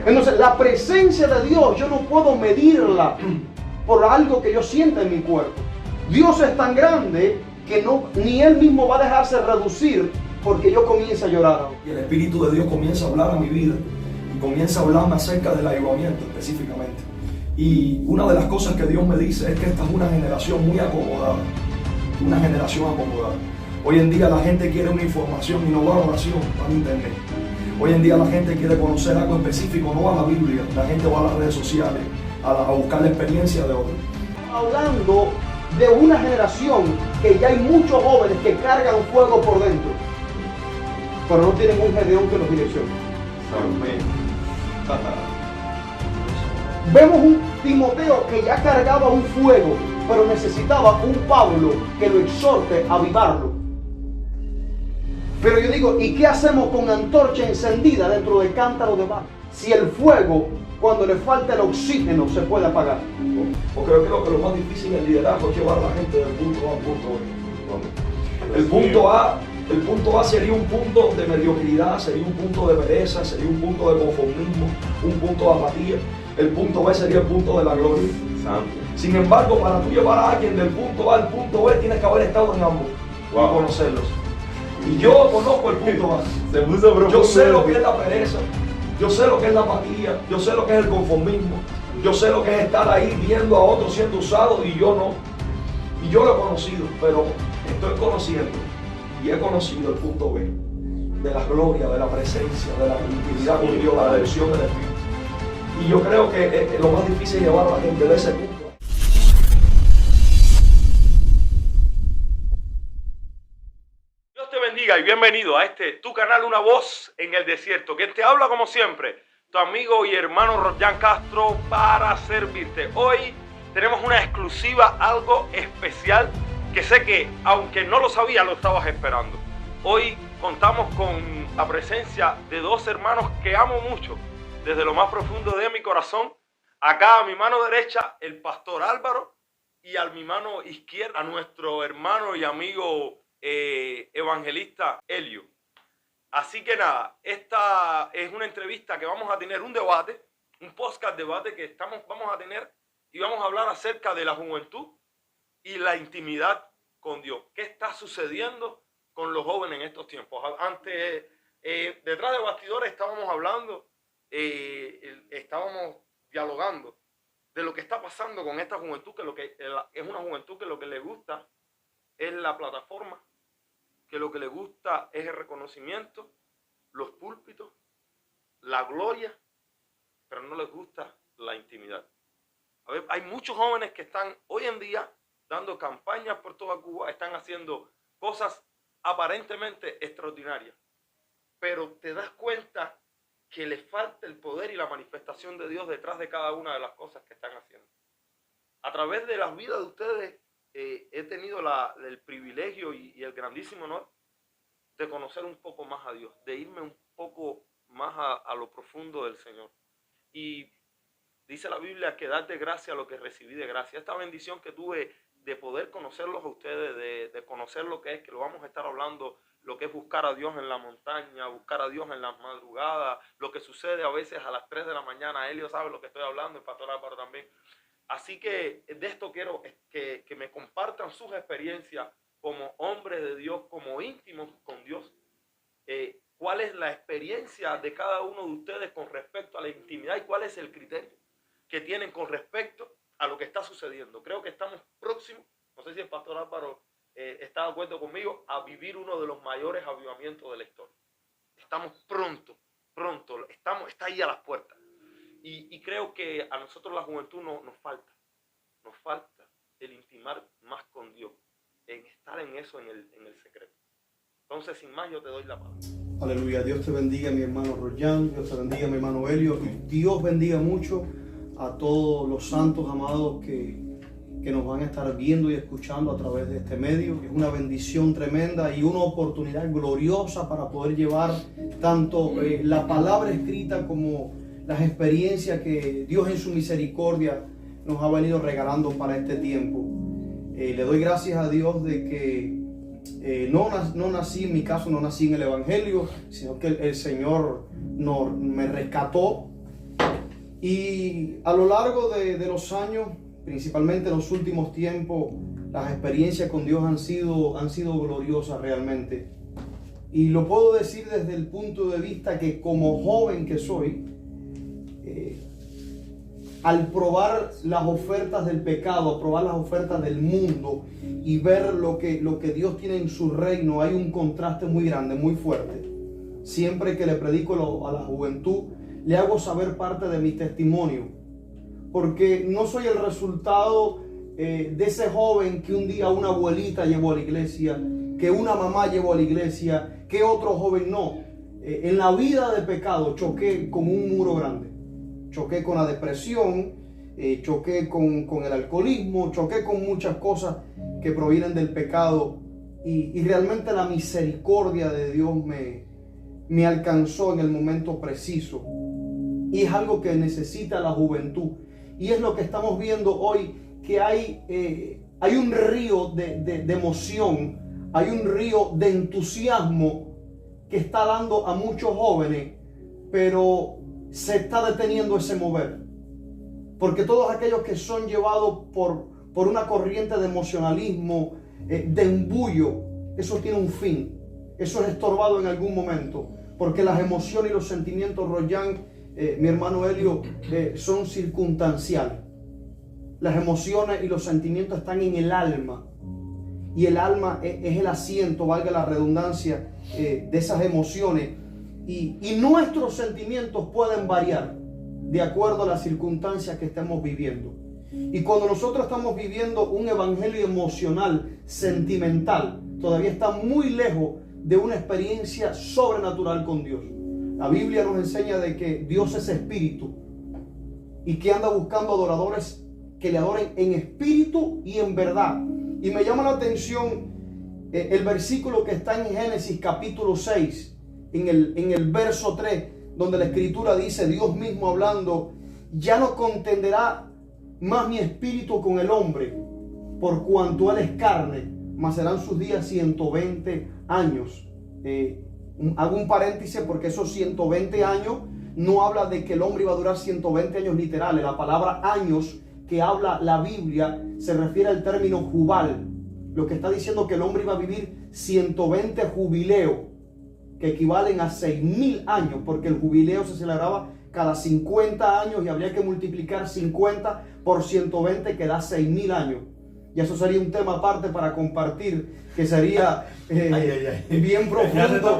Entonces, la presencia de Dios, yo no puedo medirla por algo que yo sienta en mi cuerpo. Dios es tan grande que ni Él mismo va a dejarse reducir porque yo comience a llorar. Y el Espíritu de Dios comienza a hablar a mi vida y comienza a hablarme acerca del avivamiento específicamente. Y una de las cosas que Dios me dice es que esta es una generación muy acomodada. Una generación acomodada. Hoy en día la gente quiere una información y no va a oración, va a internet. Hoy en día la gente quiere conocer algo específico, no va a la Biblia. La gente va a las redes sociales a buscar la experiencia de otros. Hablando de una generación que ya hay muchos jóvenes que cargan fuego por dentro, pero no tienen un Gedeón que los direccione. Vemos un Timoteo que ya cargaba un fuego, pero necesitaba un Pablo que lo exhorte a avivarlo. Pero yo digo, ¿y qué hacemos con antorcha encendida dentro del cántaro de barro? Si el fuego, cuando le falta el oxígeno, se puede apagar. Porque yo creo que lo más difícil en el liderazgo es llevar a la gente del punto A al punto B. El punto A sería un punto de mediocridad, sería un punto de pereza, sería un punto de conformismo, un punto de apatía. El punto B sería el punto de la gloria. Santo. Sin embargo, para tú llevar a alguien del punto A al punto B, tienes que haber estado en ambos y conocerlos. Y yo conozco el punto A. Yo sé lo que es la pereza, yo sé lo que es la apatía, yo sé lo que es el conformismo, yo sé lo que es estar ahí viendo a otros siendo usados y yo no. Y yo lo he conocido, pero estoy conociendo y he conocido el punto B de la gloria, de la presencia, de la intimidad con Dios, la dirección del Espíritu. Y yo creo que lo más difícil es llevar a la gente de ese punto. Dios te bendiga y bienvenido a tu canal Una Voz en el Desierto. Quien te habla como siempre, tu amigo y hermano Royan Castro para servirte. Hoy tenemos una exclusiva, algo especial que sé que aunque no lo sabía lo estabas esperando. Hoy contamos con la presencia de dos hermanos que amo mucho desde lo más profundo de mi corazón. Acá a mi mano derecha el pastor Álvaro y a mi mano izquierda a nuestro hermano y amigo evangelista Elio. Así que nada, esta es una entrevista que vamos a tener, un debate, un podcast debate que vamos a tener y vamos a hablar acerca de la juventud y la intimidad con Dios. ¿Qué está sucediendo con los jóvenes en estos tiempos? Antes, detrás de bastidores estábamos hablando, estábamos dialogando de lo que está pasando con esta juventud, que es una juventud que lo que le gusta es la plataforma, que lo que le gusta es el reconocimiento, los púlpitos, la gloria, pero no les gusta la intimidad. A ver, hay muchos jóvenes que están hoy en día dando campañas por toda Cuba, están haciendo cosas aparentemente extraordinarias, pero te das cuenta que les falta el poder y la manifestación de Dios detrás de cada una de las cosas que están haciendo. A través de las vidas de ustedes he tenido el privilegio y el grandísimo honor de conocer un poco más a Dios, de irme un poco más a lo profundo del Señor. Y dice la Biblia que dar de gracia lo que recibí de gracia. Esta bendición que tuve de poder conocerlos a ustedes, de conocer lo que es, que lo vamos a estar hablando, lo que es buscar a Dios en la montaña, buscar a Dios en las madrugadas, lo que sucede a veces a las 3 de la mañana. Elio sabe lo que estoy hablando, el pastor Álvaro también. Así que de esto quiero que me compartan sus experiencias como hombres de Dios, como íntimos con Dios. ¿Cuál es la experiencia de cada uno de ustedes con respecto a la intimidad y cuál es el criterio que tienen con respecto a lo que está sucediendo? Creo que estamos próximos, no sé si el pastor Álvaro está de acuerdo conmigo, a vivir uno de los mayores avivamientos de la historia. Estamos pronto, está ahí a las puertas. Y creo que a nosotros la juventud nos falta el intimar más con Dios, en estar en eso, en el secreto. Entonces, sin más, yo te doy la palabra. Aleluya. Dios te bendiga, mi hermano Royan, Dios te bendiga, mi hermano Elio, y Dios bendiga mucho a todos los santos amados que nos van a estar viendo y escuchando a través de este medio. Es una bendición tremenda y una oportunidad gloriosa para poder llevar tanto la palabra escrita como las experiencias que Dios en su misericordia nos ha venido regalando para este tiempo. Le doy gracias a Dios de que no nací, en mi caso no nací en el Evangelio, sino que el Señor me rescató Y a lo largo de los años, principalmente en los últimos tiempos, las experiencias con Dios han sido gloriosas realmente. Y lo puedo decir desde el punto de vista que como joven que soy, al probar las ofertas del pecado, probar las ofertas del mundo y ver lo que Dios tiene en su reino, hay un contraste muy grande, muy fuerte. Siempre que le predico a la juventud, le hago saber parte de mi testimonio, porque no soy el resultado de ese joven que un día una abuelita llevó a la iglesia, que una mamá llevó a la iglesia, que otro joven no. En la vida de pecado choqué con un muro grande. Choqué con la depresión, choqué con el alcoholismo, choqué con muchas cosas que provienen del pecado, y realmente la misericordia de Dios me alcanzó en el momento preciso. Y es algo que necesita la juventud. Y es lo que estamos viendo hoy, que hay un río de emoción, hay un río de entusiasmo que está dando a muchos jóvenes, pero se está deteniendo ese mover. Porque todos aquellos que son llevados por una corriente de emocionalismo, de embullo, eso tiene un fin. Eso es estorbado en algún momento. Porque las emociones y los sentimientos, Royan, mi hermano Helio, son circunstanciales. Las emociones y los sentimientos están en el alma. Y el alma es el asiento, valga la redundancia, de esas emociones. Y nuestros sentimientos pueden variar de acuerdo a las circunstancias que estemos viviendo. Y cuando nosotros estamos viviendo un evangelio emocional, sentimental, todavía está muy lejos de una experiencia sobrenatural con Dios. La Biblia nos enseña de que Dios es espíritu y que anda buscando adoradores que le adoren en espíritu y en verdad. Y me llama la atención el versículo que está en Génesis capítulo 6, en el verso 3, donde la escritura dice, Dios mismo hablando, ya no contenderá más mi espíritu con el hombre, por cuanto él es carne, mas serán sus días 120 años. Hago un paréntesis porque esos 120 años no habla de que el hombre iba a durar 120 años literales. La palabra años que habla la Biblia se refiere al término jubal. Lo que está diciendo que el hombre iba a vivir 120 jubileos, que equivalen a 6.000 años, porque el jubileo se celebraba cada 50 años y habría que multiplicar 50 por 120, que da 6.000 años. Y eso sería un tema aparte para compartir, que sería bien profundo,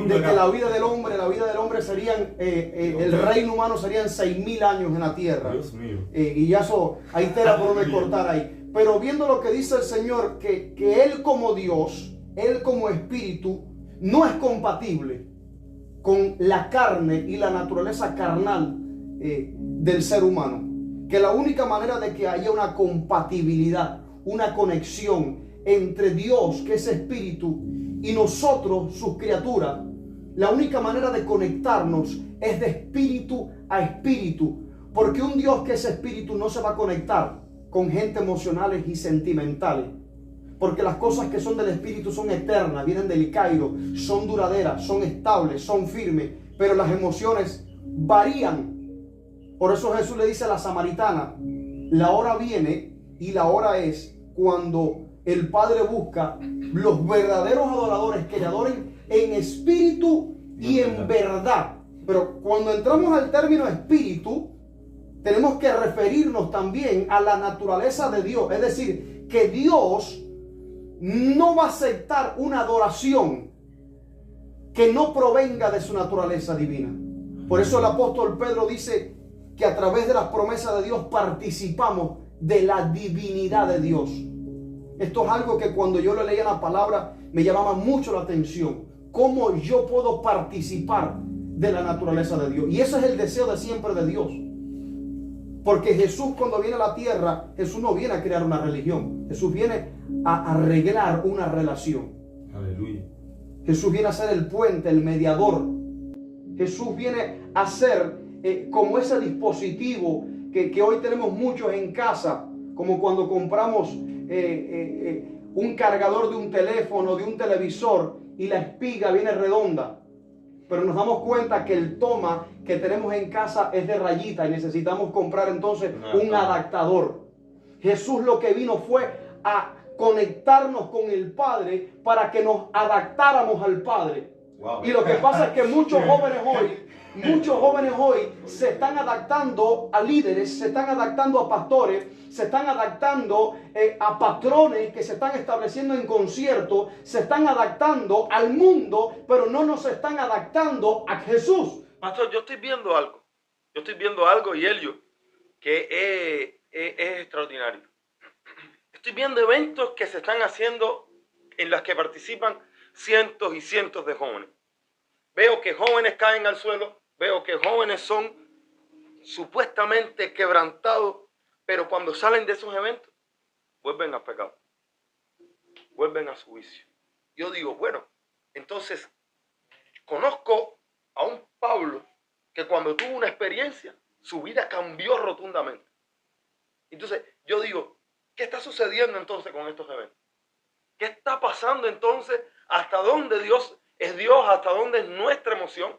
de que la vida del hombre serían, el reino humano serían 6.000 años en la tierra. Dios mío. Y ya eso, hay tela por donde cortar ahí. Pero viendo lo que dice el Señor, que Él como Dios, Él como Espíritu, no es compatible con la carne y la naturaleza carnal del ser humano. Que la única manera de que haya una compatibilidad, una conexión entre Dios, que es espíritu, y nosotros, sus criaturas, la única manera de conectarnos es de espíritu a espíritu. Porque un Dios que es espíritu no se va a conectar con gente emocionales y sentimentales. Porque las cosas que son del espíritu son eternas, vienen del Cairo, son duraderas, son estables, son firmes. Pero las emociones varían. Por eso Jesús le dice a la samaritana, la hora viene y la hora es cuando el Padre busca los verdaderos adoradores que le adoren en espíritu y en verdad. Pero cuando entramos al término espíritu, tenemos que referirnos también a la naturaleza de Dios. Es decir, que Dios no va a aceptar una adoración que no provenga de su naturaleza divina. Por eso el apóstol Pedro dice que a través de las promesas de Dios participamos de la divinidad de Dios. Esto es algo que cuando yo lo leía en la palabra me llamaba mucho la atención. ¿Cómo yo puedo participar de la naturaleza de Dios? Y ese es el deseo de siempre de Dios. Porque Jesús, cuando viene a la tierra, Jesús no viene a crear una religión. Jesús viene a arreglar una relación. Aleluya. Jesús viene a ser el puente, el mediador. Jesús viene a ser como ese dispositivo que hoy tenemos muchos en casa, como cuando compramos un cargador de un teléfono, de un televisor, y la espiga viene redonda. pero nos damos cuenta que el toma que tenemos en casa es de rayita y necesitamos comprar entonces un adaptador. Jesús lo que vino fue a conectarnos con el Padre para que nos adaptáramos al Padre. Wow. Y lo que pasa es que muchos jóvenes hoy se están adaptando a líderes, se están adaptando a pastores, se están adaptando a patrones que se están estableciendo en concierto, se están adaptando al mundo, pero no nos están adaptando a Jesús. Pastor, yo estoy viendo algo, y Helio, que es extraordinario. Estoy viendo eventos que se están haciendo en los que participan cientos y cientos de jóvenes. Veo que jóvenes caen al suelo, veo que jóvenes son supuestamente quebrantados, pero cuando salen de esos eventos, vuelven al pecado, vuelven a su vicio. Yo digo, bueno, entonces conozco a un Pablo que cuando tuvo una experiencia, su vida cambió rotundamente. Entonces yo digo, ¿qué está sucediendo entonces con estos eventos? ¿Qué está pasando entonces? ¿Hasta dónde Dios es Dios? ¿Hasta dónde es nuestra emoción?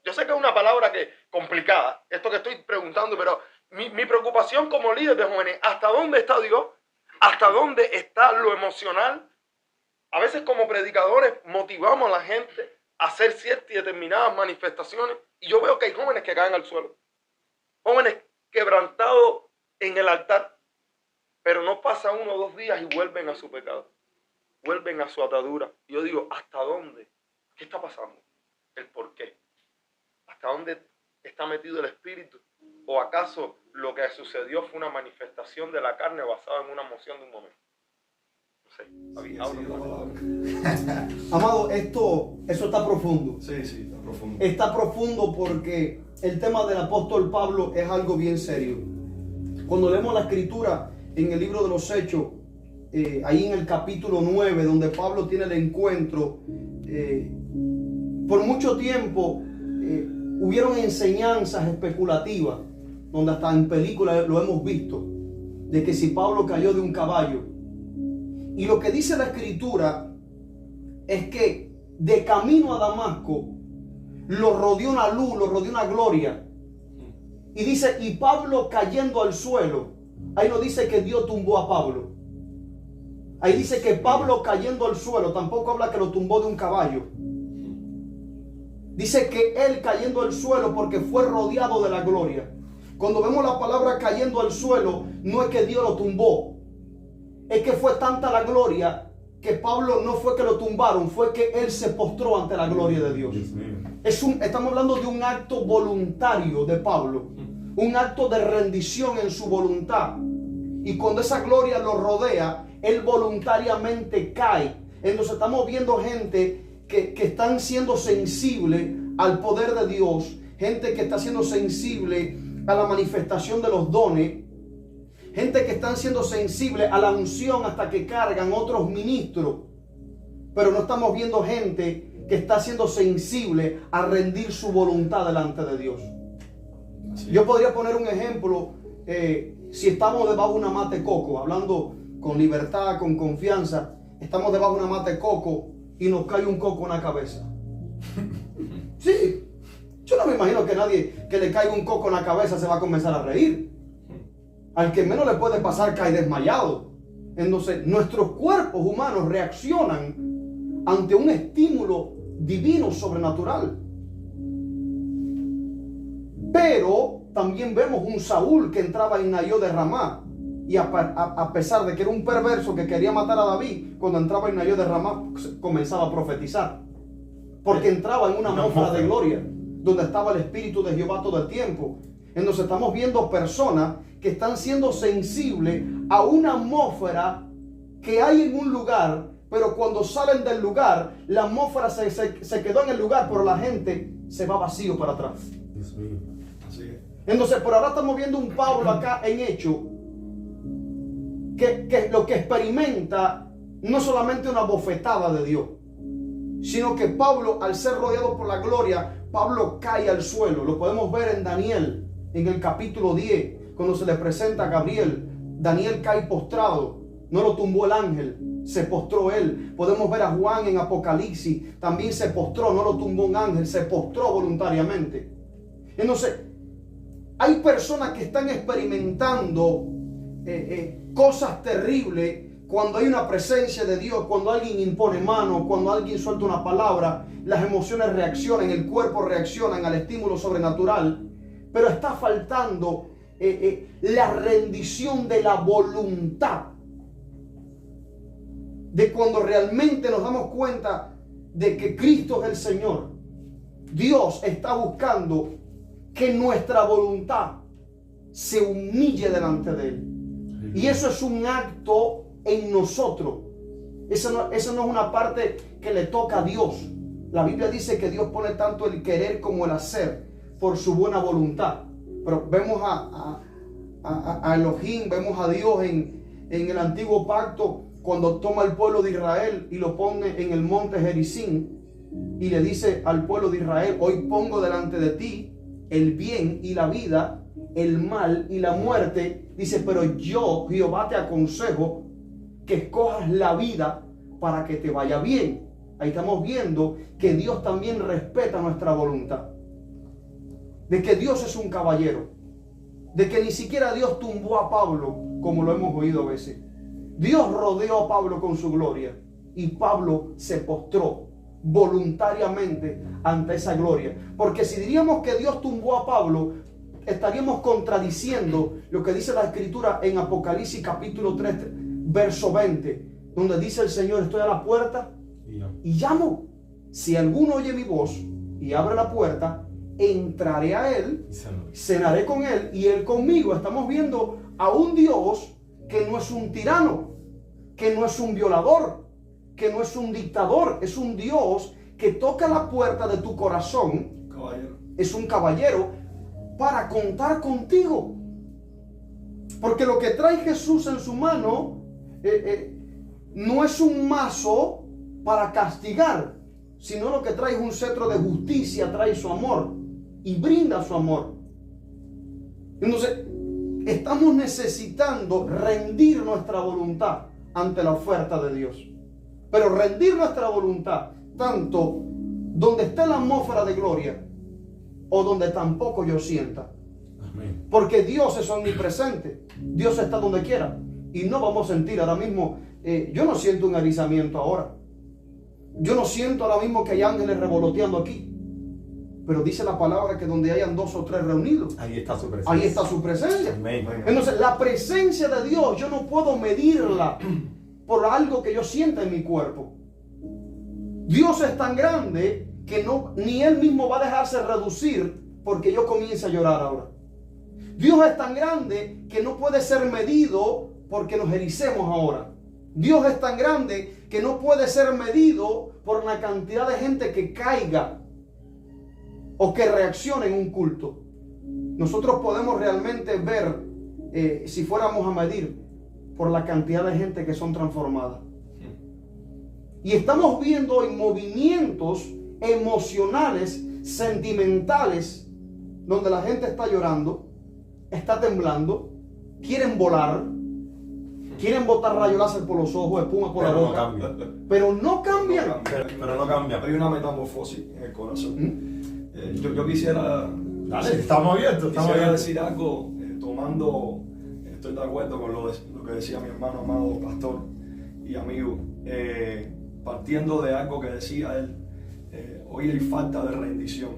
Yo sé que es una palabra complicada, esto que estoy preguntando, pero mi preocupación como líder de jóvenes, ¿hasta dónde está Dios? ¿Hasta dónde está lo emocional? A veces como predicadores motivamos a la gente a hacer ciertas y determinadas manifestaciones y yo veo que hay jóvenes que caen al suelo, jóvenes quebrantados en el altar, pero no pasa 1 o 2 días y vuelven a su pecado, vuelven a su atadura. Y yo digo, ¿hasta dónde? ¿Qué está pasando? ¿El por qué? ¿Hasta dónde está metido el espíritu? ¿O acaso lo que sucedió fue una manifestación de la carne basada en una emoción de un momento? No sé. Amado, eso está profundo. Sí, está profundo. Está profundo porque el tema del apóstol Pablo es algo bien serio. Cuando leemos la escritura en el libro de los Hechos, ahí en el capítulo 9, donde Pablo tiene el encuentro, por mucho tiempo hubieron enseñanzas especulativas, donde hasta en películas lo hemos visto, de que si Pablo cayó de un caballo. Y lo que dice la escritura es que de camino a Damasco lo rodeó una luz, lo rodeó una gloria. Y dice, y Pablo cayendo al suelo. Ahí no dice que Dios tumbó a Pablo. Ahí dice que Pablo cayendo al suelo, tampoco habla que lo tumbó de un caballo. Dice que él cayendo al suelo porque fue rodeado de la gloria. Cuando vemos la palabra cayendo al suelo, no es que Dios lo tumbó. Es que fue tanta la gloria que Pablo no fue que lo tumbaron, fue que él se postró ante la gloria de Dios. Estamos hablando de un acto voluntario de Pablo, un acto de rendición en su voluntad. Y cuando esa gloria lo rodea, él voluntariamente cae. Entonces estamos viendo gente que están siendo sensibles al poder de Dios, gente que está siendo sensible a la manifestación de los dones, gente que están siendo sensibles a la unción hasta que cargan otros ministros, pero no estamos viendo gente que está siendo sensible a rendir su voluntad delante de Dios. Sí. Yo podría poner un ejemplo, si estamos debajo de una mata de coco, hablando con libertad, con confianza, estamos debajo de una mata de coco y nos cae un coco en la cabeza. Sí, yo no me imagino que nadie que le caiga un coco en la cabeza se va a comenzar a reír. Al que menos le puede pasar cae desmayado. Entonces nuestros cuerpos humanos reaccionan ante un estímulo divino, sobrenatural. Pero también vemos un Saúl que entraba en Nayot de Ramá. Y a pesar de que era un perverso que quería matar a David, cuando entraba en Nayot de Ramá comenzaba a profetizar. Porque entraba en una atmósfera de gloria, donde estaba el Espíritu de Jehová todo el tiempo. Entonces estamos viendo personas que están siendo sensibles a una atmósfera que hay en un lugar, pero cuando salen del lugar, la atmósfera se quedó en el lugar, pero la gente se va vacío para atrás. Así es. Entonces, por ahora estamos viendo un Pablo acá en Hecho, que lo que experimenta no solamente una bofetada de Dios, sino que Pablo, al ser rodeado por la gloria, Pablo cae al suelo. Lo podemos ver en Daniel, en el capítulo 10, cuando se le presenta a Gabriel. Daniel cae postrado, no lo tumbó el ángel, se postró él. Podemos ver a Juan en Apocalipsis, también se postró, no lo tumbó un ángel, se postró voluntariamente. Entonces, hay personas que están experimentando cosas terribles cuando hay una presencia de Dios, cuando alguien impone mano, cuando alguien suelta una palabra, las emociones reaccionan, el cuerpo reacciona al estímulo sobrenatural, pero está faltando la rendición de la voluntad. De cuando realmente nos damos cuenta de que Cristo es el Señor. Dios está buscando que nuestra voluntad se humille delante de Él. Y eso es un acto en nosotros. Eso no es una parte que le toca a Dios. La Biblia dice que Dios pone tanto el querer como el hacer por su buena voluntad. Pero vemos a Elohim, vemos a Dios en el antiguo pacto, cuando toma al pueblo de Israel y lo pone en el monte Gerizim y le dice al pueblo de Israel: hoy pongo delante de ti el bien y la vida, el mal y la muerte. Dice: pero yo, Jehová, te aconsejo que escojas la vida para que te vaya bien. Ahí estamos viendo que Dios también respeta nuestra voluntad, de que Dios es un caballero, de que ni siquiera Dios tumbó a Pablo como lo hemos oído a veces. Dios rodeó a Pablo con su gloria y Pablo se postró voluntariamente ante esa gloria. Porque si diríamos que Dios tumbó a Pablo, estaríamos contradiciendo lo que dice la Escritura en Apocalipsis capítulo 3, verso 20, donde dice el Señor: estoy a la puerta y llamo. Si alguno oye mi voz y abre la puerta, entraré a él, cenaré con él y él conmigo. Estamos viendo a un Dios que no es un tirano, que no es un violador, que no es un dictador. Es un Dios que toca la puerta de tu corazón. Caballero. Es un caballero para contar contigo. Porque lo que trae Jesús en su mano no es un mazo para castigar, sino lo que trae es un cetro de justicia, trae su amor y brinda su amor. Entonces, estamos necesitando rendir nuestra voluntad ante la oferta de Dios. Pero rendir nuestra voluntad tanto donde esté la atmósfera de gloria o donde tampoco yo sienta. Amén. Porque Dios es omnipresente. Dios está donde quiera. Y no vamos a sentir ahora mismo, yo no siento un erizamiento ahora. Yo no siento ahora mismo que hay ángeles revoloteando aquí. Pero dice la palabra que donde hayan 2 o 3 reunidos, ahí está su presencia. Ahí está su presencia. Amén. Entonces, la presencia de Dios yo no puedo medirla por algo que yo sienta en mi cuerpo. Dios es tan grande que ni Él mismo va a dejarse reducir porque yo comience a llorar ahora. Dios es tan grande que no puede ser medido porque nos ericemos ahora. Dios es tan grande que no puede ser medido por la cantidad de gente que caiga o que reaccione en un culto. Nosotros podemos realmente ver, si fuéramos a medir, por la cantidad de gente que son transformadas. Y estamos viendo hoy movimientos emocionales, sentimentales, donde la gente está llorando, está temblando, quieren volar, quieren botar rayos láser por los ojos, espuma por la boca, pero no cambian. Pero no cambian. Hay una metamorfosis en el corazón. Yo quisiera... Dale, estamos abiertos. Quisiera decir algo, estoy de acuerdo con lo que decía mi hermano amado, pastor y amigo, partiendo de algo que decía él, hoy hay falta de rendición.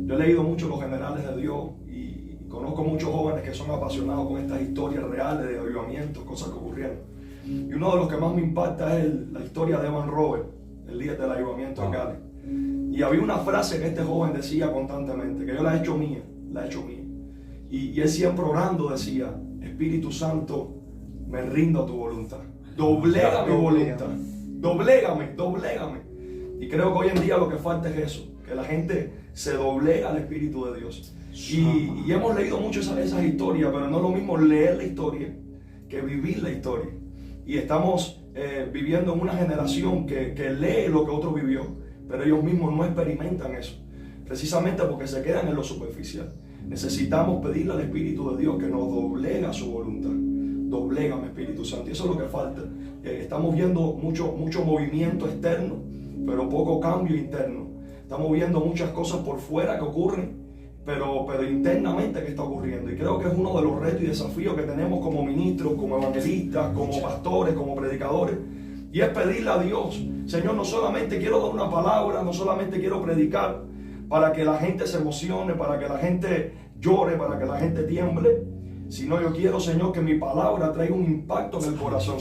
Yo he leído mucho los generales de Dios y conozco muchos jóvenes que son apasionados con estas historias reales de avivamientos, cosas que ocurrieron. Y uno de los que más me impacta es la historia de Evan Robert, el líder del avivamiento en Cali. Y había una frase que este joven decía constantemente, que yo la he hecho mía. Y él siempre orando decía: Espíritu Santo, me rindo a tu voluntad. Doblega mi voluntad. Doblégame. Y creo que hoy en día lo que falta es eso, que la gente se doblega al Espíritu de Dios. Y hemos leído mucho esas historias, pero no es lo mismo leer la historia que vivir la historia. Y estamos viviendo en una generación que lee lo que otro vivió, pero ellos mismos no experimentan eso, precisamente porque se quedan en lo superficial. Necesitamos pedirle al Espíritu de Dios que nos doblega su voluntad, Doblégame, Espíritu Santo. Y eso es lo que falta. Estamos viendo mucho movimiento externo, pero poco cambio interno. Estamos viendo muchas cosas por fuera que ocurren, pero internamente ¿qué está ocurriendo? Y creo que es uno de los retos y desafíos que tenemos como ministros, como evangelistas, como pastores, como predicadores. Y es pedirle a Dios, Señor, no solamente quiero dar una palabra, no solamente quiero predicar para que la gente se emocione, para que la gente llore, para que la gente tiemble, sino yo quiero, Señor, que mi palabra traiga un impacto en el corazón.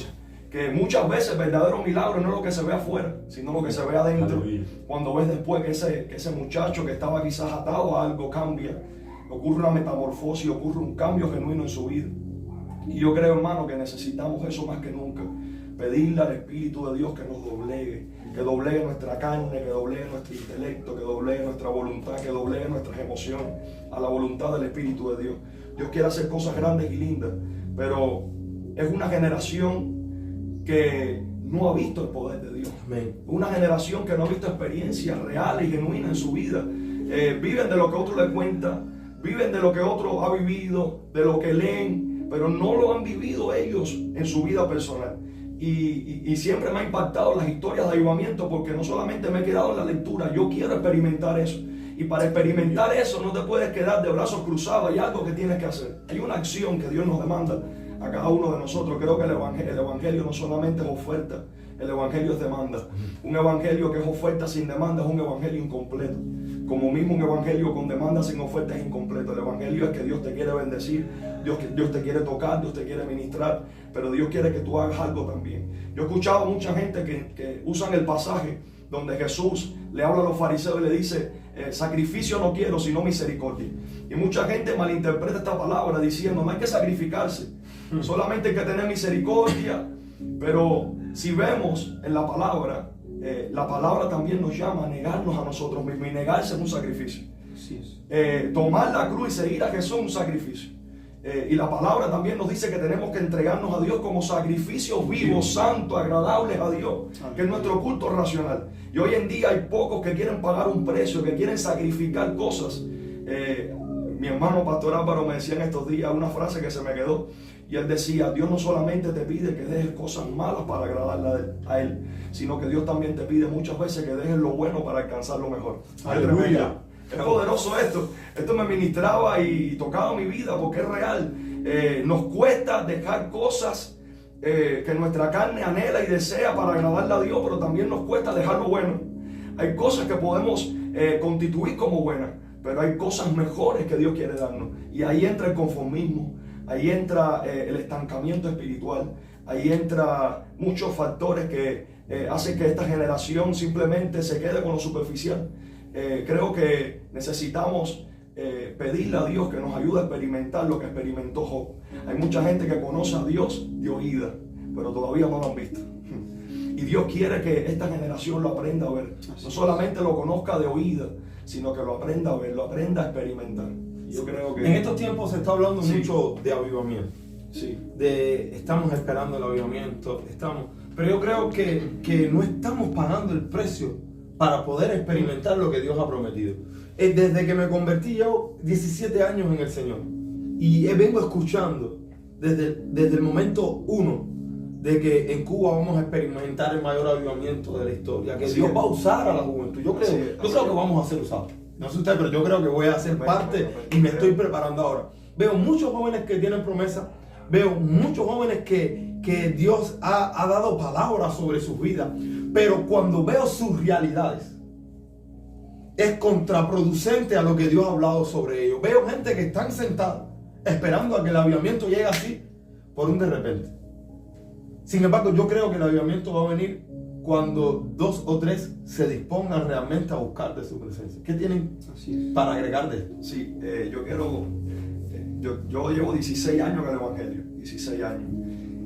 Que muchas veces el verdadero milagro no es lo que se ve afuera, sino lo que se ve adentro. Cuando ves después que ese muchacho que estaba quizás atado a algo cambia, ocurre una metamorfosis, ocurre un cambio genuino en su vida. Y yo creo, hermano, que necesitamos eso más que nunca. Pedirle al Espíritu de Dios que nos doblegue, que doblegue nuestra carne, que doblegue nuestro intelecto, que doblegue nuestra voluntad, que doblegue nuestras emociones a la voluntad del Espíritu de Dios. Dios quiere hacer cosas grandes y lindas, pero es una generación que no ha visto el poder de Dios. Amén. Una generación que no ha visto experiencias reales y genuinas en su vida. Viven de lo que otro les cuenta, viven de lo que otro ha vivido, de lo que leen, pero no lo han vivido ellos en su vida personal. Y siempre me ha impactado las historias de avivamiento, porque no solamente me he quedado en la lectura, yo quiero experimentar eso. Y para experimentar eso no te puedes quedar de brazos cruzados, hay algo que tienes que hacer. Hay una acción que Dios nos demanda a cada uno de nosotros. Creo que el evangelio no solamente es oferta, el evangelio es demanda. Un evangelio que es oferta sin demanda es un evangelio incompleto. Como mismo un evangelio con demanda sin oferta es incompleto. El evangelio es que Dios te quiere bendecir, Dios te quiere tocar, Dios te quiere ministrar, pero Dios quiere que tú hagas algo también. Yo he escuchado a mucha gente que usan el pasaje donde Jesús le habla a los fariseos y le dice, sacrificio no quiero, sino misericordia. Y mucha gente malinterpreta esta palabra diciendo, no hay que sacrificarse, solamente hay que tener misericordia. Pero si vemos en la palabra también nos llama a negarnos a nosotros mismos, y negarse es un sacrificio. Tomar la cruz y seguir a Jesús es un sacrificio. Y la palabra también nos dice que tenemos que entregarnos a Dios como sacrificios vivos, santos, agradables a Dios, que es nuestro culto racional. Y hoy en día hay pocos que quieren pagar un precio, que quieren sacrificar cosas. Mi hermano Pastor Álvaro me decía en estos días una frase que se me quedó, y él decía, Dios no solamente te pide que dejes cosas malas para agradarle a Él, sino que Dios también te pide muchas veces que dejes lo bueno para alcanzar lo mejor. Aleluya. Es poderoso esto. Esto me ministraba y tocaba mi vida porque es real. Nos cuesta dejar cosas que nuestra carne anhela y desea para agradarle a Dios, pero también nos cuesta dejar lo bueno. Hay cosas que podemos constituir como buenas, pero hay cosas mejores que Dios quiere darnos. Y ahí entra el conformismo, ahí entra el estancamiento espiritual, ahí entra muchos factores que hacen que esta generación simplemente se quede con lo superficial. Creo que necesitamos pedirle a Dios que nos ayude a experimentar lo que experimentó Job. Hay mucha gente que conoce a Dios de oída, pero todavía no lo han visto. Y Dios quiere que esta generación lo aprenda a ver. No solamente lo conozca de oída, sino que lo aprenda a ver, lo aprenda a experimentar. Y yo creo que en estos tiempos se está hablando sí, mucho de avivamiento. Sí. Estamos esperando el avivamiento, pero yo creo que no estamos pagando el precio para poder experimentar lo que Dios ha prometido. Desde que me convertí, llevo 17 años en el Señor, y vengo escuchando desde el momento 1 de que en Cuba vamos a experimentar el mayor avivamiento de la historia, que Dios va a usar a la juventud. Yo creo que vamos a ser usados. No sé usted, pero yo creo que voy a ser parte y me estoy preparando ahora. Veo muchos jóvenes que tienen promesa, veo muchos jóvenes que Dios ha dado palabras sobre sus vidas, pero cuando veo sus realidades es contraproducente a lo que Dios ha hablado sobre ellos. Veo gente que están sentada esperando a que el avivamiento llegue así por un de repente. Sin embargo, yo creo que el avivamiento va a venir cuando 2 o 3 se dispongan realmente a buscar de su presencia. ¿Qué tienen para agregar de esto? Sí, yo llevo 16 años en el Evangelio, 16 años.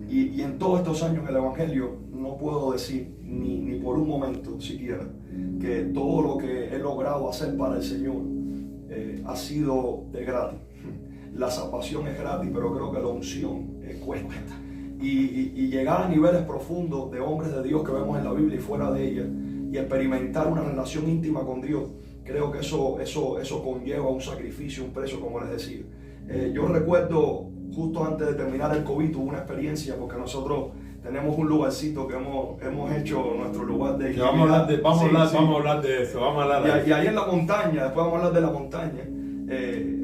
Y en todos estos años en el Evangelio no puedo decir ni por un momento siquiera que todo lo que he logrado hacer para el Señor ha sido de gratis. La salvación es gratis, pero creo que la unción cuesta. Y llegar a niveles profundos de hombres de Dios que vemos en la Biblia y fuera de ella, y experimentar una relación íntima con Dios, creo que eso conlleva un sacrificio, un precio, como les decía. Yo recuerdo justo antes de terminar el COVID tuve una experiencia porque nosotros tenemos un lugarcito que hemos hecho nuestro lugar de que vamos a hablar de eso. Y ahí en la montaña, después vamos a hablar de la montaña,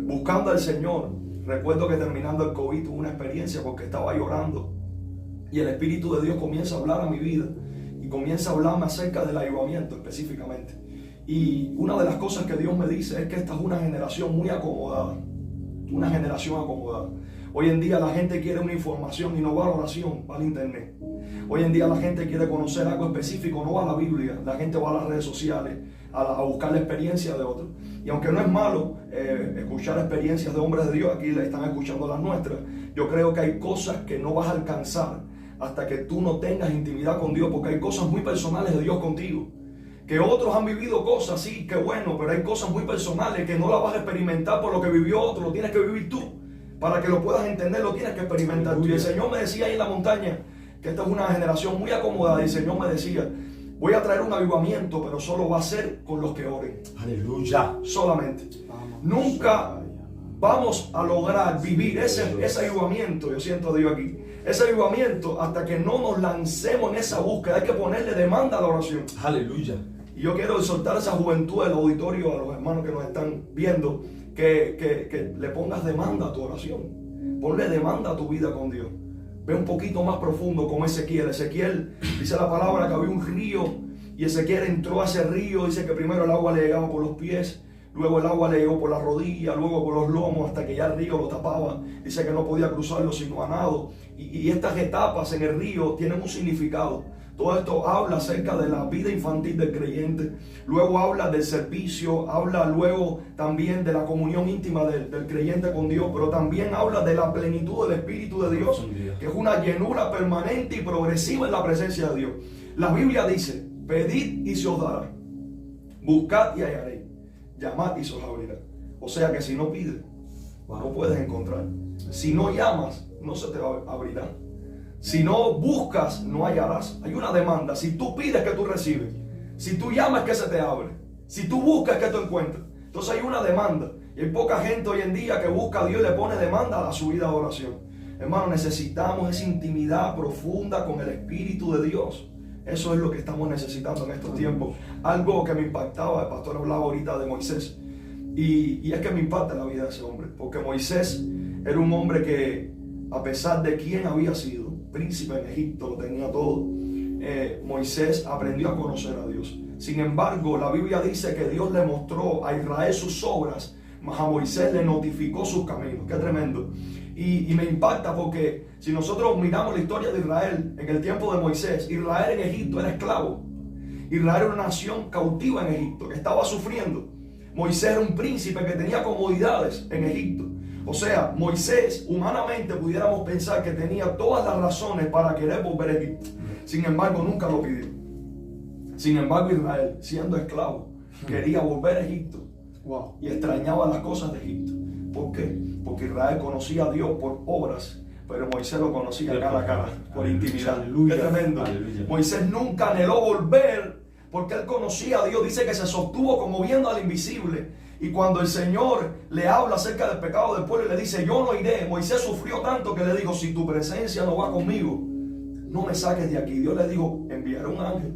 buscando al Señor. Recuerdo que terminando el COVID tuve una experiencia porque estaba llorando y el Espíritu de Dios comienza a hablar a mi vida y comienza a hablarme acerca del avivamiento específicamente. Y una de las cosas que Dios me dice es que esta es una generación muy acomodada, una generación acomodada. Hoy en día la gente quiere una información y no va a la oración, va al internet. Hoy en día la gente quiere conocer algo específico, no va a la Biblia. La gente va a las redes sociales a buscar la experiencia de otros. Y aunque no es malo escuchar experiencias de hombres de Dios, aquí le están escuchando las nuestras, yo creo que hay cosas que no vas a alcanzar hasta que tú no tengas intimidad con Dios, porque hay cosas muy personales de Dios contigo. Que otros han vivido cosas, sí, qué bueno, pero hay cosas muy personales que no las vas a experimentar por lo que vivió otro, lo tienes que vivir tú. Para que lo puedas entender, lo tienes que experimentar tú. Y el Señor me decía ahí en la montaña que esta es una generación muy acomodada. Y el Señor me decía, voy a traer un avivamiento, pero solo va a ser con los que oren. Aleluya. Solamente. Nunca vamos a lograr vivir ese avivamiento, yo siento a Dios aquí, ese avivamiento hasta que no nos lancemos en esa búsqueda. Hay que ponerle demanda a la oración. Aleluya. Y yo quiero exhortar a esa juventud del auditorio, a los hermanos que nos están viendo, que le pongas demanda a tu oración. Ponle demanda a tu vida con Dios. Ve un poquito más profundo como Ezequiel. Ezequiel dice la palabra que había un río y Ezequiel entró a ese río. Dice que primero el agua le llegaba por los pies, luego el agua le llegó por la rodilla, luego por los lomos, hasta que ya el río lo tapaba. Dice que no podía cruzarlo sino a nado. Y estas etapas en el río tienen un significado. Todo esto habla acerca de la vida infantil del creyente. Luego habla del servicio, habla luego también de la comunión íntima del creyente con Dios, pero también habla de la plenitud del Espíritu de Dios, que es una llenura permanente y progresiva en la presencia de Dios. La Biblia dice, pedid y se os dará, buscad y hallaréis, llamad y se os abrirá. O sea que si no pides, no puedes encontrar. Si no llamas, no se te abrirá. Si no buscas, no hallarás. Hay una demanda. Si tú pides, que tú recibes. Si tú llamas, que se te abre. Si tú buscas, que tú encuentras. Entonces hay una demanda. Y hay poca gente hoy en día que busca a Dios y le pone demanda a su vida de oración. Hermano, necesitamos esa intimidad profunda con el Espíritu de Dios. Eso es lo que estamos necesitando en estos tiempos. Algo que me impactaba, el pastor hablaba ahorita de Moisés. Y es que me impacta la vida de ese hombre. Porque Moisés era un hombre que, a pesar de quién había sido, príncipe en Egipto, lo tenía todo, Moisés aprendió a conocer a Dios. Sin embargo, la Biblia dice que Dios le mostró a Israel sus obras, mas a Moisés le notificó sus caminos. Qué tremendo. Y me impacta porque si nosotros miramos la historia de Israel en el tiempo de Moisés, Israel en Egipto era esclavo. Israel era una nación cautiva en Egipto que estaba sufriendo. Moisés era un príncipe que tenía comodidades en Egipto. O sea, Moisés, humanamente pudiéramos pensar que tenía todas las razones para querer volver a Egipto. Sin embargo, nunca lo pidió. Sin embargo, Israel, siendo esclavo, quería volver a Egipto. Wow. Y extrañaba las cosas de Egipto. ¿Por qué? Porque Israel conocía a Dios por obras, pero Moisés lo conocía cara a cara, por intimidad. Aleluya. Qué tremendo. Aleluya. Moisés nunca anheló volver porque él conocía a Dios. Dice que se sostuvo como viendo al invisible. Y cuando el Señor le habla acerca del pecado del pueblo y le dice, yo no iré, Moisés sufrió tanto que le dijo, si tu presencia no va conmigo, no me saques de aquí. Dios le dijo, enviaré un ángel.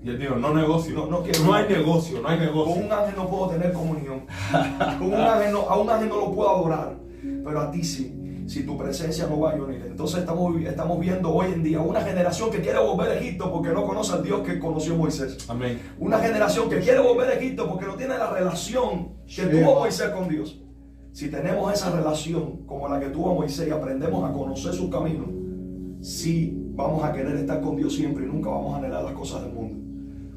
Y él dijo, no negocio. No hay negocio. Con un ángel no puedo tener comunión. Con un ángel a un ángel no lo puedo adorar. Pero a ti sí. Si tu presencia no va, yo no iré. Entonces estamos viendo hoy en día una generación que quiere volver a Egipto porque no conoce al Dios que conoció Moisés. Amén. Una generación que quiere volver a Egipto porque no tiene la relación que tuvo Moisés con Dios. Si tenemos esa relación como la que tuvo Moisés y aprendemos a conocer sus caminos, sí vamos a querer estar con Dios siempre y nunca vamos a anhelar las cosas del mundo.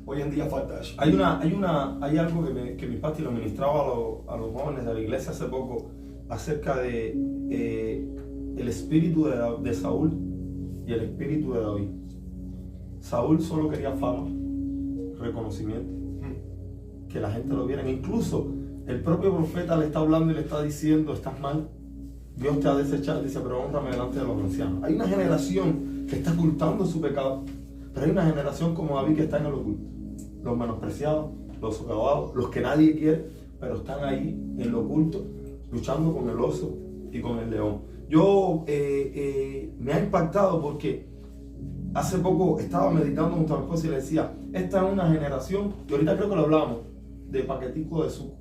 Hoy en día falta eso. Hay algo que mi pastor lo ministraba a los jóvenes de la iglesia hace poco acerca de el espíritu de Saúl y el espíritu de David. Saúl solo quería fama, reconocimiento, que la gente lo viera. Incluso el propio profeta le está hablando y le está diciendo, estás mal, Dios te ha desechado. Dice, pero honrame delante de los ancianos. Hay una generación que está ocultando su pecado, pero hay una generación como David que está en el oculto. Los menospreciados, los socavados, los que nadie quiere, pero están ahí en lo oculto, luchando con el oso y con el león. Yo me ha impactado porque hace poco estaba meditando junto a mi esposa y le decía, esta es una generación, y ahorita creo que lo hablamos, de paquetico de suco.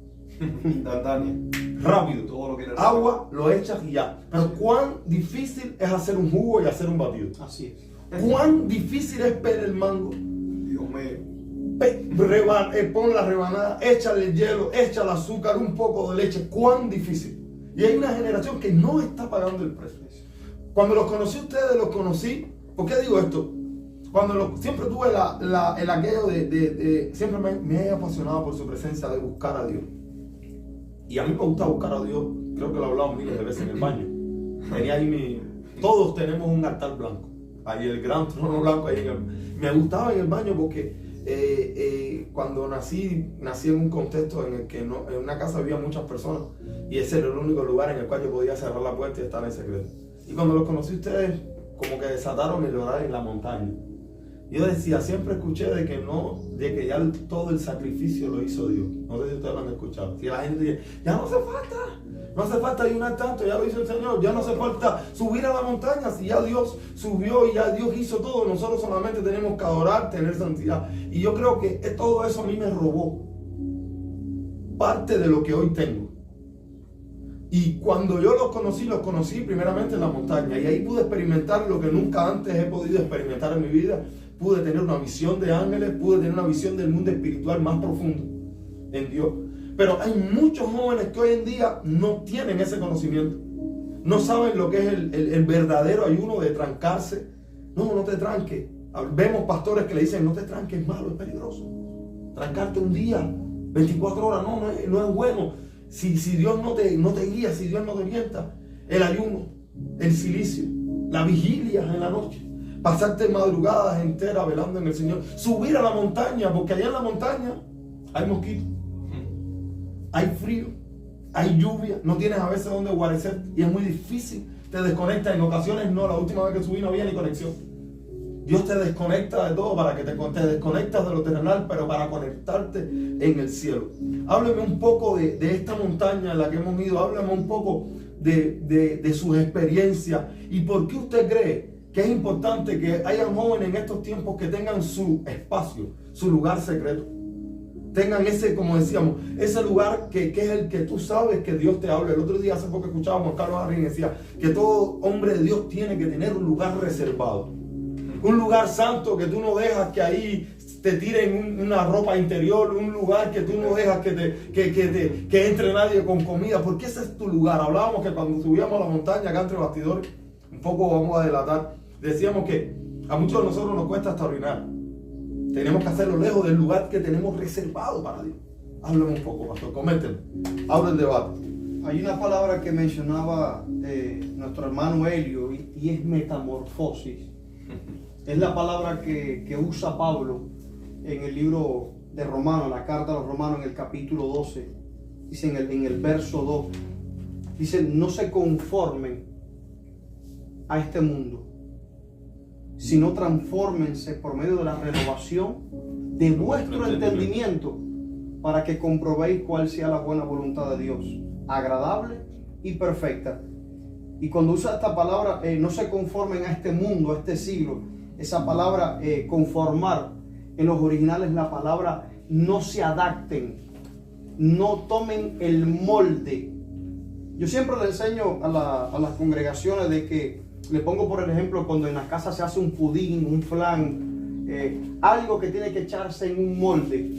Instantánea. Rápido. Todo lo que le Agua, lo echas y ya. Pero cuán difícil es hacer un jugo y hacer un batido. Así es. Cuán difícil es pelar el mango. Dios mío. Pon la rebanada, échale el hielo, échale azúcar, un poco de leche. Cuán difícil. Y hay una generación que no está pagando el precio. Cuando los conocí a ustedes, los conocí. ¿Por qué digo esto? Siempre tuve el aquello siempre me he apasionado por su presencia, de buscar a Dios. Y a mí me gusta buscar a Dios, creo que lo he hablado miles de veces en el baño. Tenía ahí todos tenemos un altar blanco, ahí el gran trono blanco. Me gustaba en el baño porque cuando nací en un contexto en el que en una casa había muchas personas y ese era el único lugar en el cual yo podía cerrar la puerta y estar en secreto. Y cuando los conocí ustedes, como que desataron el orar en la montaña. Yo decía, siempre escuché de que ya todo el sacrificio lo hizo Dios. No sé si ustedes lo han escuchado. Si la gente dice, ya no hace falta ayunar tanto, ya lo hizo el Señor, ya no hace falta subir a la montaña, si ya Dios subió y ya Dios hizo todo, nosotros solamente tenemos que adorar, tener santidad. Y yo creo que todo eso a mí me robó parte de lo que hoy tengo. Y cuando yo los conocí primeramente en la montaña, y ahí pude experimentar lo que nunca antes he podido experimentar en mi vida. Pude tener una visión de ángeles, pude tener una visión del mundo espiritual más profundo en Dios. Pero hay muchos jóvenes que hoy en día no tienen ese conocimiento. No saben lo que es el verdadero ayuno de trancarse. No te tranques. Vemos pastores que le dicen, no te tranques, es malo, es peligroso. Trancarte un día, 24 horas, no es bueno. Si Dios no te guía, si Dios no te orienta. El ayuno, el silicio, la vigilia en la noche. Pasarte madrugadas enteras velando en el Señor. Subir a la montaña, porque allá en la montaña hay mosquitos, hay frío, hay lluvia, no tienes a veces dónde guarecer y es muy difícil. Te desconectas, en ocasiones no, la última vez que subí no había ni conexión. Dios te desconecta de todo para que te desconectas de lo terrenal, pero para conectarte en el cielo. Hábleme un poco de esta montaña en la que hemos ido, háblame un poco de sus experiencias y por qué usted cree que es importante que hayan jóvenes en estos tiempos que tengan su espacio, su lugar secreto. Tengan ese, como decíamos, ese lugar que es el que tú sabes que Dios te habla. El otro día, hace poco escuchábamos a Carlos Arrin decía que todo hombre de Dios tiene que tener un lugar reservado. Un lugar santo que tú no dejas que ahí te tiren una ropa interior, un lugar que tú no dejas que entre nadie con comida, porque ese es tu lugar. Hablábamos que cuando subíamos a la montaña acá entre bastidores, un poco vamos a delatar, decíamos que a muchos de nosotros nos cuesta hasta orinar. Tenemos que hacerlo lejos del lugar que tenemos reservado para Dios. Háblame un poco, pastor, coméntenlo. Abre el debate. Hay una palabra que mencionaba nuestro hermano Helio y es metamorfosis. Es la palabra que usa Pablo en el libro de Romanos, la carta a los Romanos en el capítulo 12. Dice en el verso 2. Dice, no se conformen a este mundo, sino transfórmense por medio de la renovación de vuestro entendimiento para que comprobéis cuál sea la buena voluntad de Dios, agradable y perfecta. Y cuando usa esta palabra, no se conformen a este mundo, a este siglo, esa palabra conformar, en los originales la palabra no se adapten, no tomen el molde. Yo siempre le enseño a las congregaciones de que, le pongo por el ejemplo, cuando en la casa se hace un pudín, un flan, algo que tiene que echarse en un molde.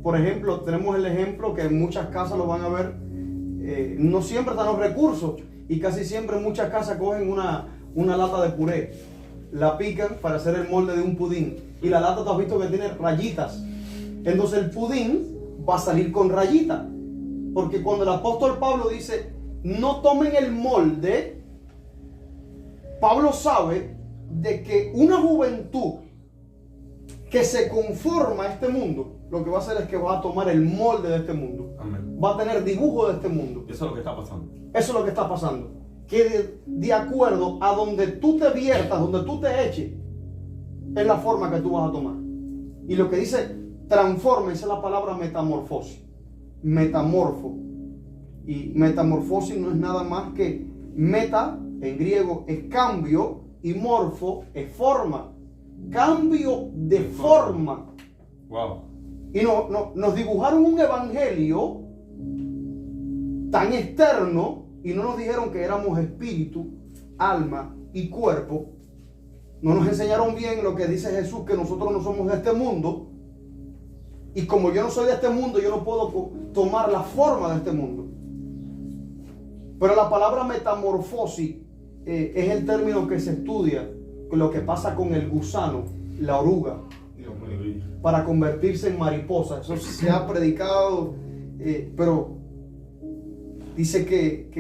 Por ejemplo, tenemos el ejemplo que en muchas casas lo van a ver, no siempre están los recursos y casi siempre en muchas casas cogen una lata de puré, la pican para hacer el molde de un pudín y la lata tú has visto que tiene rayitas. Entonces el pudín va a salir con rayitas, porque cuando el apóstol Pablo dice no tomen el molde, Pablo sabe de que una juventud que se conforma a este mundo, lo que va a hacer es que va a tomar el molde de este mundo. Amén. Va a tener dibujo de este mundo. Eso es lo que está pasando. Eso es lo que está pasando. Que de acuerdo a donde tú te viertas, donde tú te eches, es la forma que tú vas a tomar. Y lo que dice transforma, esa es la palabra metamorfosis. Metamorfo. Y metamorfosis no es nada más que meta, en griego, es cambio, y morfo es forma. Cambio de forma. Wow. Y nos dibujaron un evangelio tan externo y no nos dijeron que éramos espíritu, alma y cuerpo. No nos enseñaron bien lo que dice Jesús, que nosotros no somos de este mundo. Y como yo no soy de este mundo, yo no puedo tomar la forma de este mundo. Pero la palabra metamorfosis es el término que se estudia lo que pasa con el gusano, la oruga, para convertirse en mariposa. Eso se ha predicado, pero dice que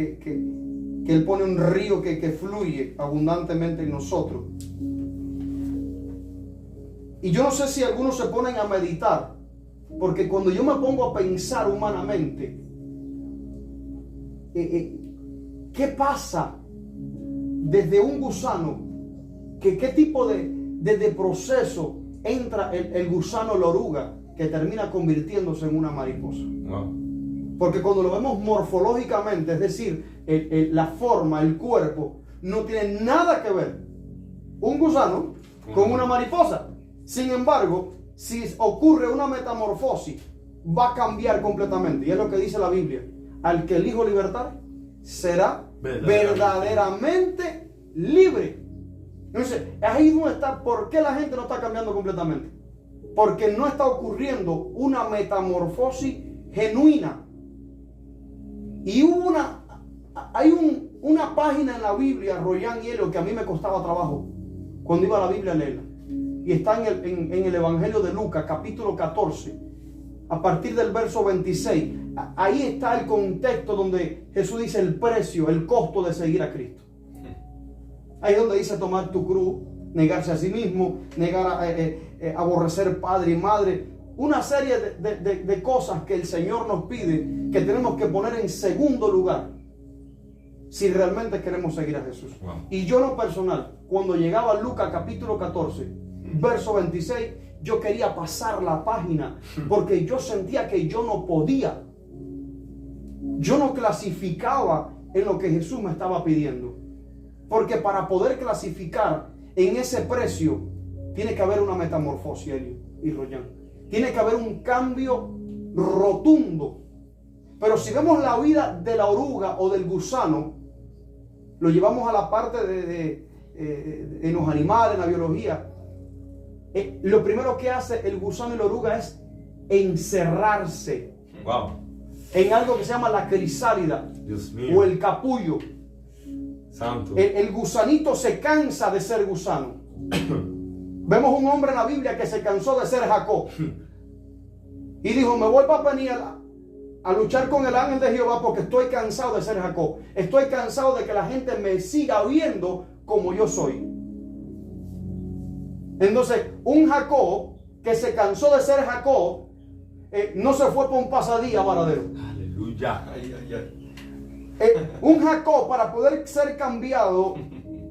Él pone un río que fluye abundantemente en nosotros. Y yo no sé si algunos se ponen a meditar, porque cuando yo me pongo a pensar humanamente, ¿qué pasa desde un gusano? ¿Qué tipo de proceso entra el gusano, la oruga, que termina convirtiéndose en una mariposa? Wow. Porque cuando lo vemos morfológicamente, es decir, la forma, el cuerpo, no tiene nada que ver un gusano con una mariposa. Sin embargo, si ocurre una metamorfosis, va a cambiar completamente. Y es lo que dice la Biblia. Al que el Hijo libertar, será verdaderamente libre. Entonces, ahí donde está. ¿Por qué la gente no está cambiando completamente? Porque no está ocurriendo una metamorfosis genuina. Y hay una página en la Biblia, Royan y Helio, que a mí me costaba trabajo cuando iba a la Biblia a leerla. Y está en el Evangelio de Lucas, capítulo 14, a partir del verso 26. Ahí está el contexto donde Jesús dice el precio, el costo de seguir a Cristo. Ahí es donde dice tomar tu cruz, negarse a sí mismo, aborrecer padre y madre. Una serie de cosas que el Señor nos pide que tenemos que poner en segundo lugar si realmente queremos seguir a Jesús. Wow. Y yo, en lo personal, cuando llegaba a Lucas capítulo 14, verso 26, yo quería pasar la página porque yo sentía que yo no podía. Yo no clasificaba en lo que Jesús me estaba pidiendo. Porque para poder clasificar en ese precio, tiene que haber una metamorfosis, Elio y Royan. Tiene que haber un cambio rotundo. Pero si vemos la vida de la oruga o del gusano, lo llevamos a la parte en los animales, en la biología. Lo primero que hace el gusano y la oruga es encerrarse. Wow. En algo que se llama la crisálida. Dios mío. O el capullo. Santo. El gusanito se cansa de ser gusano. Vemos un hombre en la Biblia que se cansó de ser Jacob. Y dijo, me voy para Peniel a luchar con el ángel de Jehová porque estoy cansado de ser Jacob. Estoy cansado de que la gente me siga viendo como yo soy. Entonces, un Jacob que se cansó de ser Jacob, no se fue por un pasadía varadero. Aleluya. Un Jacob, para poder ser cambiado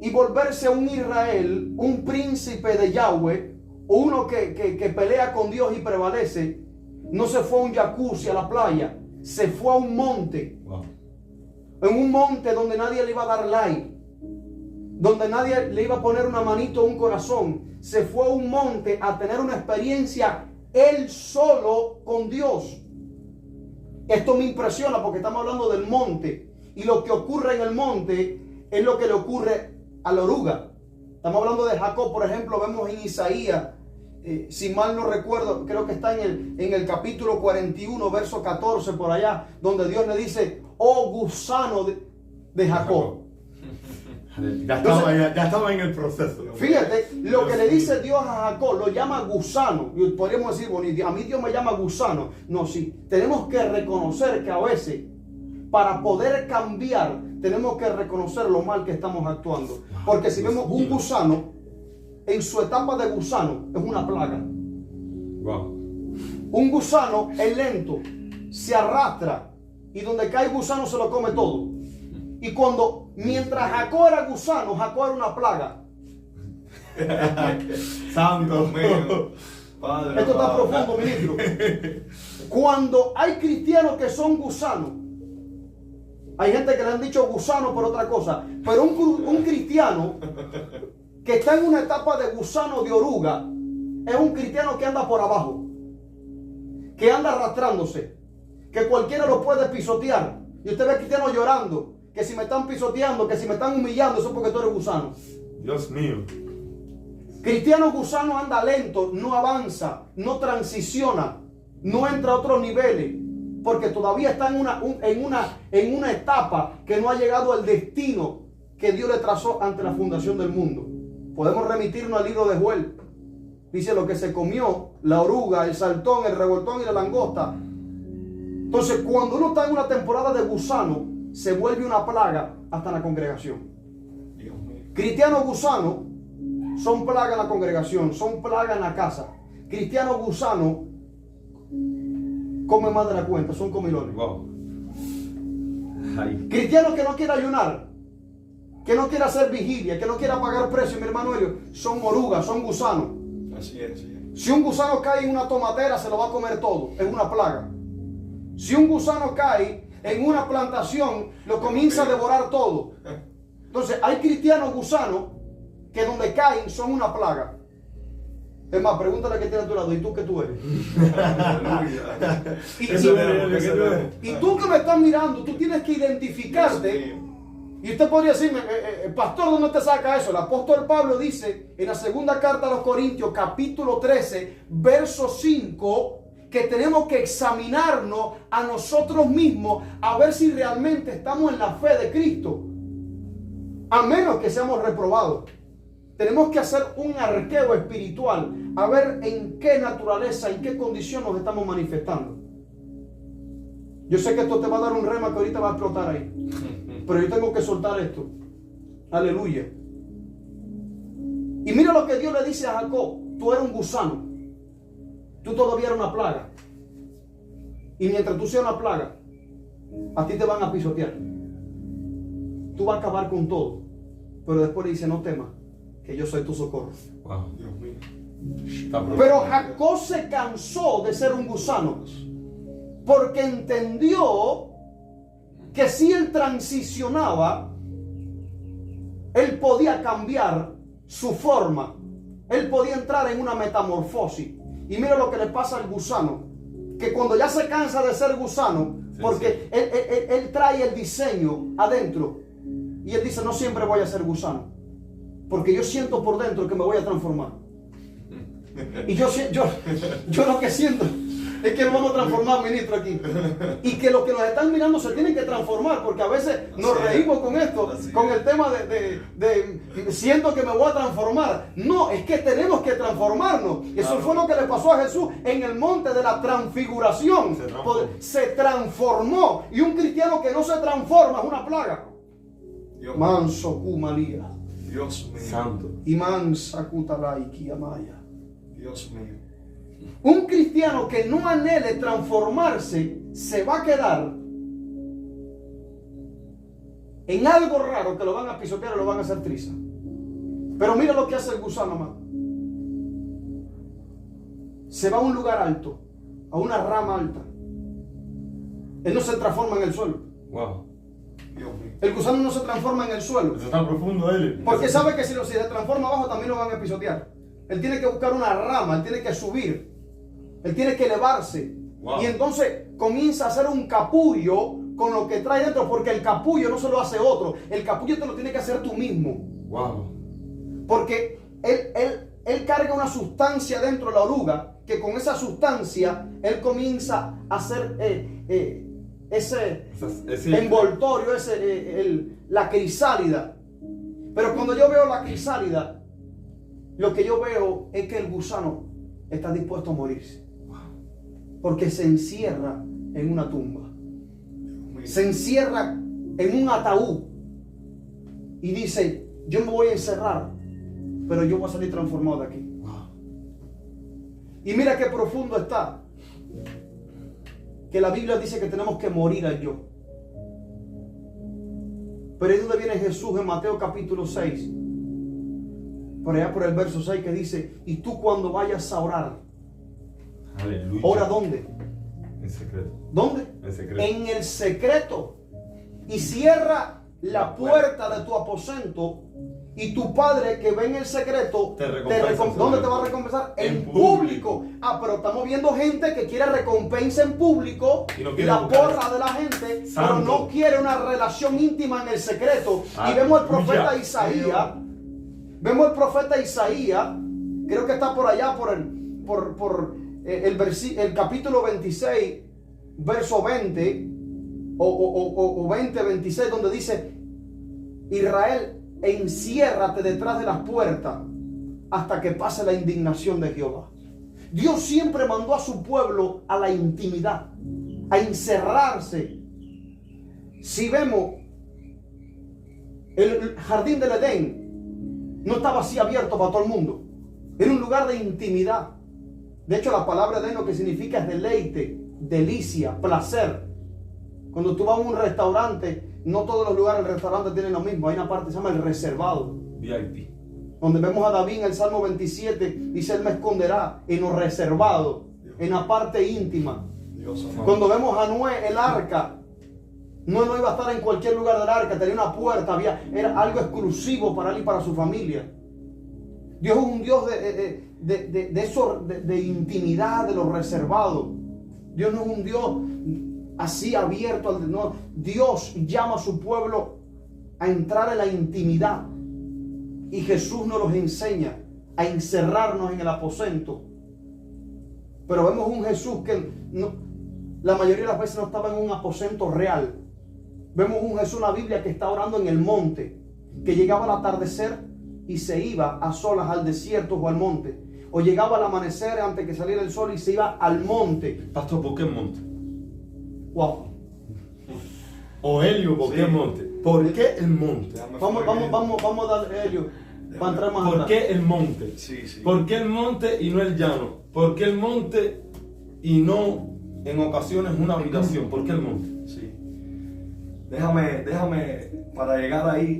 y volverse un Israel, un príncipe de Yahweh, o uno que pelea con Dios y prevalece, no se fue a un jacuzzi a la playa, se fue a un monte. Wow. En un monte donde nadie le iba a dar like, donde nadie le iba a poner una manito a un corazón. Se fue a un monte a tener una experiencia él solo con Dios. Esto me impresiona porque estamos hablando del monte. Y lo que ocurre en el monte es lo que le ocurre a la oruga. Estamos hablando de Jacob, por ejemplo, vemos en Isaías, si mal no recuerdo, creo que está en el capítulo 41, verso 14, por allá, donde Dios le dice, oh gusano de Jacob. Ya estaba en el proceso. Fíjate, lo que le dice Dios a Jacob, lo llama gusano. Y podríamos decir, bueno, a mí Dios me llama gusano. No, sí, tenemos que reconocer que a veces, para poder cambiar, tenemos que reconocer lo mal que estamos actuando. Porque si vemos un gusano, en su etapa de gusano, es una plaga. Wow. Un gusano es lento, se arrastra, y donde cae gusano se lo come todo. Y mientras Jacob era gusano, Jacob era una plaga. Santo mío. Padre, esto está profundo, ministro. Cuando hay cristianos que son gusanos, Hay gente que le han dicho gusano por otra cosa. Pero un cristiano que está en una etapa de gusano, de oruga, es un cristiano que anda por abajo, que anda arrastrándose, que cualquiera lo puede pisotear. Y usted ve cristianos llorando, que si me están pisoteando, que si me están humillando, eso es porque tú eres gusano. Dios mío. Cristiano gusano anda lento, no avanza, no transiciona, no entra a otros niveles, porque todavía está en una etapa que no ha llegado al destino que Dios le trazó ante la fundación del mundo. Podemos remitirnos al libro de Joel. Dice: lo que se comió, la oruga, el saltón, el revoltón y la langosta. Entonces, cuando uno está en una temporada de gusano, se vuelve una plaga hasta la congregación. Cristianos gusanos son plaga en la congregación, son plaga en la casa. Cristianos gusanos comen más de la cuenta, son comilones. Wow. Cristianos que no quieren ayunar, que no quieren hacer vigilia, que no quieren pagar precio, mi hermano Helio, son orugas, son gusanos. Así es, así es. Si un gusano cae en una tomatera, se lo va a comer todo, es una plaga. Si un gusano cae en una plantación, lo comienza a devorar todo. Entonces, hay cristianos gusanos que donde caen son una plaga. Es más, pregúntale a que tiene a tu lado: ¿y tú qué tú eres? Y tú que me estás mirando, tú tienes que identificarte. Y usted podría decirme: pastor, ¿dónde te saca eso? El apóstol Pablo dice en la segunda carta a los Corintios, capítulo 13, verso 5, que tenemos que examinarnos a nosotros mismos a ver si realmente estamos en la fe de Cristo, a menos que seamos reprobados. Tenemos que hacer un arqueo espiritual a ver en qué naturaleza, en qué condición nos estamos manifestando. Yo sé que esto te va a dar un rema que ahorita va a explotar ahí, pero yo tengo que soltar esto. Aleluya. Y mira lo que Dios le dice a Jacob: tú eres un gusano, tú todavía eres una plaga, y mientras tú seas una plaga, a ti te van a pisotear, tú vas a acabar con todo. Pero después le dice: no temas, que yo soy tu socorro. Wow. Dios mío. Pero Jacob se cansó de ser un gusano, porque entendió que si él transicionaba, él podía cambiar su forma, él podía entrar en una metamorfosis. Y mira lo que le pasa al gusano, que cuando ya se cansa de ser gusano, porque él trae el diseño adentro, y él dice: no siempre voy a ser gusano, porque yo siento por dentro que me voy a transformar. Y yo lo que siento es que nos vamos a transformar, ministro, aquí. Y que los que nos están mirando se tienen que transformar, porque a veces nos reímos con esto, con el tema de siento que me voy a transformar. No, es que tenemos que transformarnos. Eso fue lo que le pasó a Jesús en el monte de la transfiguración. Se transformó. Y un cristiano que no se transforma es una plaga. Manso kumalía. Dios mío. Santo. Y mansa kutalai kiamaya. Dios mío. Un cristiano que no anhele transformarse se va a quedar en algo raro que lo van a pisotear y lo van a hacer trizas. Pero mira lo que hace el gusano, amado. Se va a un lugar alto, a una rama alta. Él no se transforma en el suelo. Wow. Dios mío. El gusano no se transforma en el suelo, Eso es tan profundo él. porque sabe que si se transforma abajo también lo van a pisotear. Él tiene que buscar una rama, él tiene que subir, él tiene que elevarse. Wow. Y entonces comienza a hacer un capullo con lo que trae dentro, porque el capullo no se lo hace otro, el capullo te lo tiene que hacer tú mismo. Wow. Porque él carga una sustancia dentro de la oruga, que con esa sustancia él comienza a hacer ese envoltorio, la crisálida. Pero cuando yo veo la crisálida, lo que yo veo es que el gusano está dispuesto a morirse. Porque se encierra en una tumba. Se encierra en un ataúd. Y dice: yo me voy a encerrar, pero yo voy a salir transformado de aquí. Y mira qué profundo está. Que la Biblia dice que tenemos que morir al yo. Pero ahí donde viene Jesús en Mateo capítulo 6. Por allá por el verso 6 que dice: y tú cuando vayas a orar, Aleluya. ¿ora dónde? En secreto. ¿Dónde? En secreto. En el secreto y cierra la puerta de tu aposento, y tu Padre que ve en el secreto, ¿dónde te va a recompensar? En público. Ah, pero estamos viendo gente que quiere recompensa en público, Y no y quiere la buscar porra de la gente, santo. pero no quiere una relación íntima en el secreto. Y vemos al profeta Isaías, creo que está por allá, el capítulo 26, verso 20, o 20, 26, donde dice: Israel, enciérrate detrás de las puertas hasta que pase la indignación de Jehová. Dios siempre mandó a su pueblo a la intimidad, a encerrarse. Si vemos, el jardín del Edén no estaba así abierto para todo el mundo. Era un lugar de intimidad. De hecho, la palabra Edén lo que significa es deleite, delicia, placer. Cuando tú vas a un restaurante, no todos los lugares del restaurante tienen lo mismo. Hay una parte que se llama el reservado, VIP. donde vemos a David en el Salmo 27, dice: Él me esconderá en lo reservado, en la parte íntima. Cuando vemos a Noé, el arca, no iba a estar en cualquier lugar del arca, tenía una puerta, era algo exclusivo para él y para su familia. Dios es un Dios de intimidad, de lo reservado. Dios no es un Dios así abierto. No. Dios llama a su pueblo a entrar en la intimidad. Y Jesús nos los enseña a encerrarnos en el aposento. Pero vemos un Jesús que la mayoría de las veces no estaba en un aposento real. Vemos un Jesús en la Biblia que está orando en el monte, que llegaba al atardecer y se iba a solas al desierto o al monte. O llegaba al amanecer antes que saliera el sol y se iba al monte. Pastor, ¿por qué el monte? Wow. O Helio, ¿por qué el monte? ¿Por qué el monte? Vamos a darle Helio para entrar más ¿Por atrás. qué el monte? Sí, sí. ¿Por qué el monte y no el llano? ¿Por qué el monte y no en ocasiones una habitación? ¿Por qué el monte? Sí. Déjame para llegar ahí.